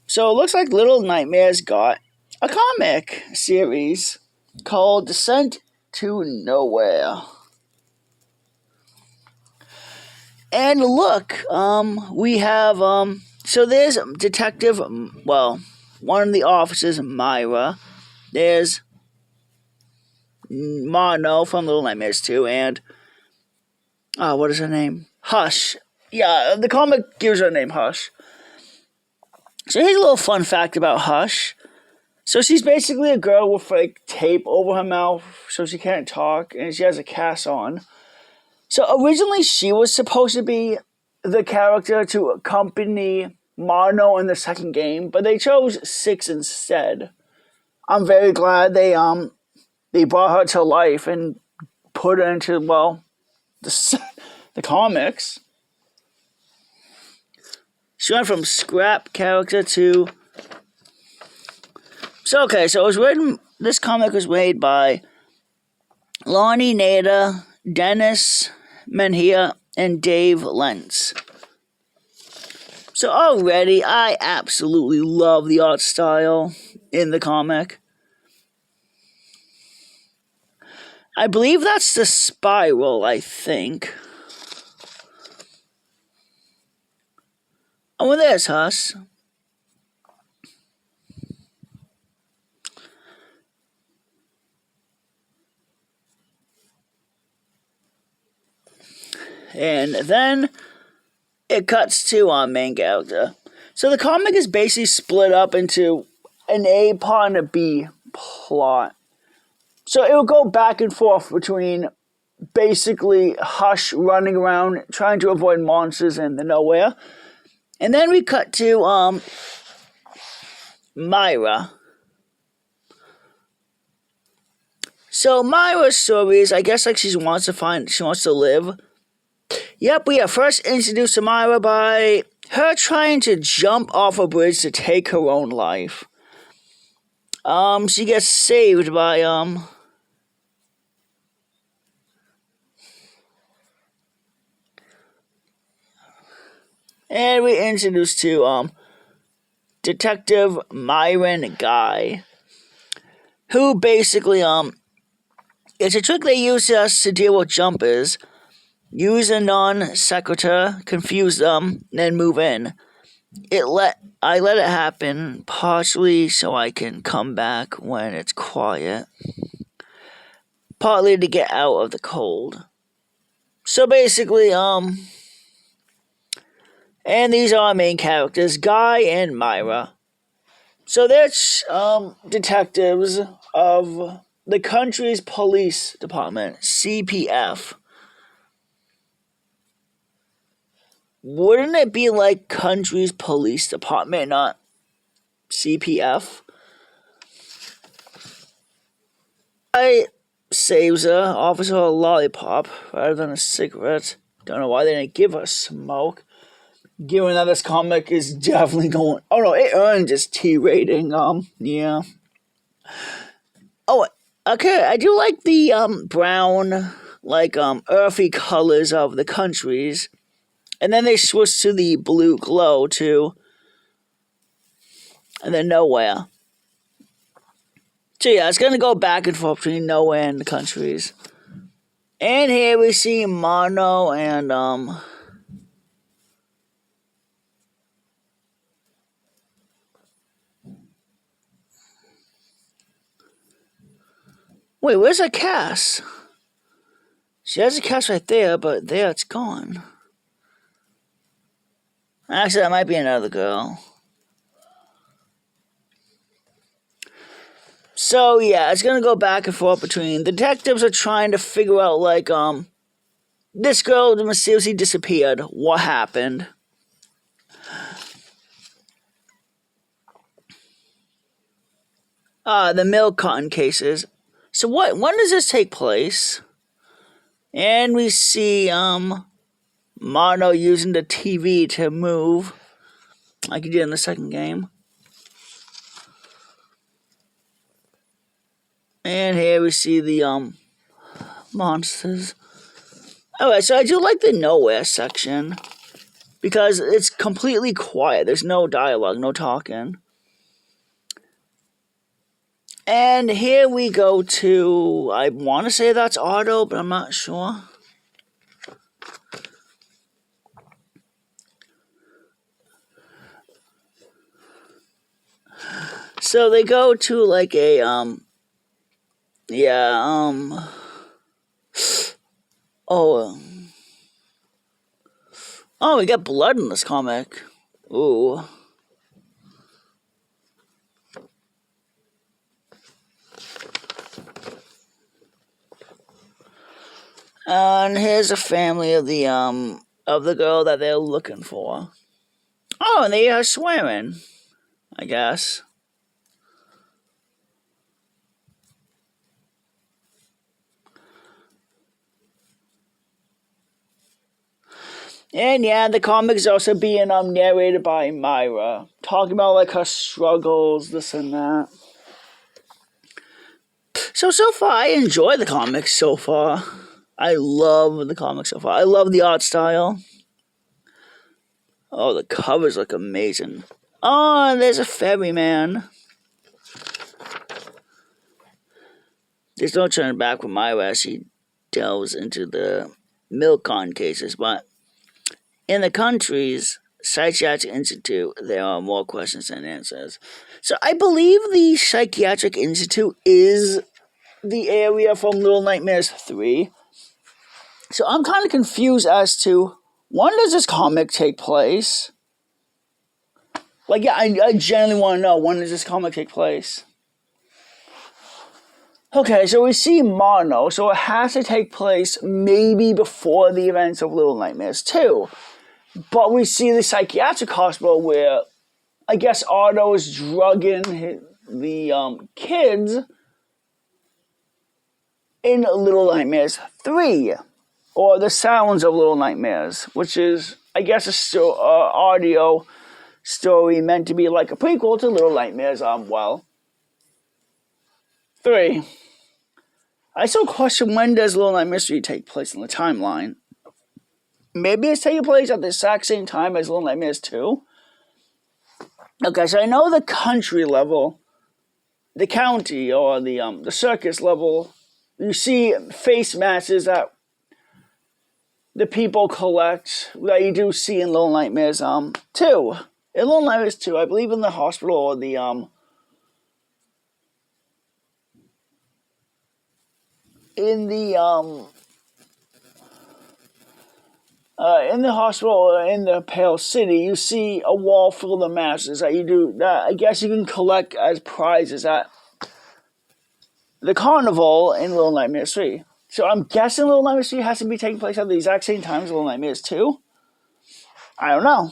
So it looks like Little Nightmares got a comic series called Descent to Nowhere. And look, we have, so there's Detective, well, one of the officers, Myra. There's Mono from Little Nightmares 2, and, what is her name? Hush. Yeah, the comic gives her a name, Hush. So here's a little fun fact about Hush. So she's basically a girl with like tape over her mouth so she can't talk, and she has a cast on. So originally she was supposed to be the character to accompany Mono in the second game, but they chose Six instead. I'm very glad they brought her to life and put her into, well, the comics. She went from scrap character to... So it was written... This comic was made by Lonnie Nader, Dennis Menhia, and Dave Lentz. So already, I absolutely love the art style in the comic. I believe that's the Spiral, I think. Oh, well, there's Hush. And then it cuts to our main character. So the comic is basically split up into an A plot and a B plot. So it will go back and forth between basically Hush running around trying to avoid monsters in the nowhere. And then we cut to Myra. So Myra's story is, I guess, like she wants to live. Yep, we are first introduced to Myra by her trying to jump off a bridge to take her own life. She gets saved by, and we introduced to, Detective Myron Guy, who basically, it's a trick they use to deal with jumpers. Use a non sequitur, confuse them, then move in. I let it happen partially so I can come back when it's quiet, partly to get out of the cold. So basically, and these are our main characters, Guy and Myra. So they're detectives of the country's police department, CPF. Wouldn't it be like country's police department, not CPF? I saves her, offers her a lollipop rather than a cigarette. Don't know why they didn't give her smoke. Given that this comic is definitely going... Oh no, it earned its T rating, yeah. Oh, okay, I do like the, brown, like, earthy colors of the countries. And then they switch to the blue glow, too. And then nowhere. So yeah, it's going to go back and forth between nowhere and the countries. And here we see Mono and, wait, where's her cast? She has a cast right there, but there it's gone. Actually, that might be another girl. So, yeah, it's gonna go back and forth between... The detectives are trying to figure out, like, this girl mysteriously disappeared. What happened? The milk cotton cases. So when does this take place? And we see, Mono using the TV to move, like he did in the second game. And here we see the, monsters. Alright, so I do like the nowhere section. because it's completely quiet. There's no dialogue, no talking. And here we go to, I want to say that's Otto, but I'm not sure. So they go to like a, oh, we got blood in this comic. Ooh. And here's a family of the girl that they're looking for. Oh, and they are swearing, I guess. And yeah, the comic's also being narrated by Myra, talking about like her struggles, this and that. So far, I enjoy the comics so far. I love the comics so far. I love the art style. Oh, the covers look amazing. Oh, and there's a ferryman. There's no turning back with Myra as she delves into the Milcon cases, but in the country's Psychiatric Institute, there are more questions than answers. So I believe the Psychiatric Institute is the area from Little Nightmares 3. So I'm kind of confused as to when does this comic take place? Like, yeah, I genuinely want to know, when does this comic take place? Okay, so we see Mono, so it has to take place maybe before the events of Little Nightmares 2. But we see the psychiatric hospital where, I guess, Otto is drugging the kids in Little Nightmares 3. Or The Sounds of Little Nightmares, which is, I guess, a audio story meant to be like a prequel to Little Nightmares, 3. I still question, when does Little Nightmares 3 take place in the timeline? Maybe it's taking place at the exact same time as Little Nightmares 2? Okay, so I know the country level, the county, or the circus level, you see face masks that the people collect, that you do see in Little Nightmares 2. In Little Nightmares 2, I believe in the hospital, or the in the hospital, or in the Pale City, you see a wall full of masks that you do, that I guess you can collect as prizes at the carnival in Little Nightmares 3. So I'm guessing Little Nightmares 3 has to be taking place at the exact same time as Little Nightmares 2. I don't know.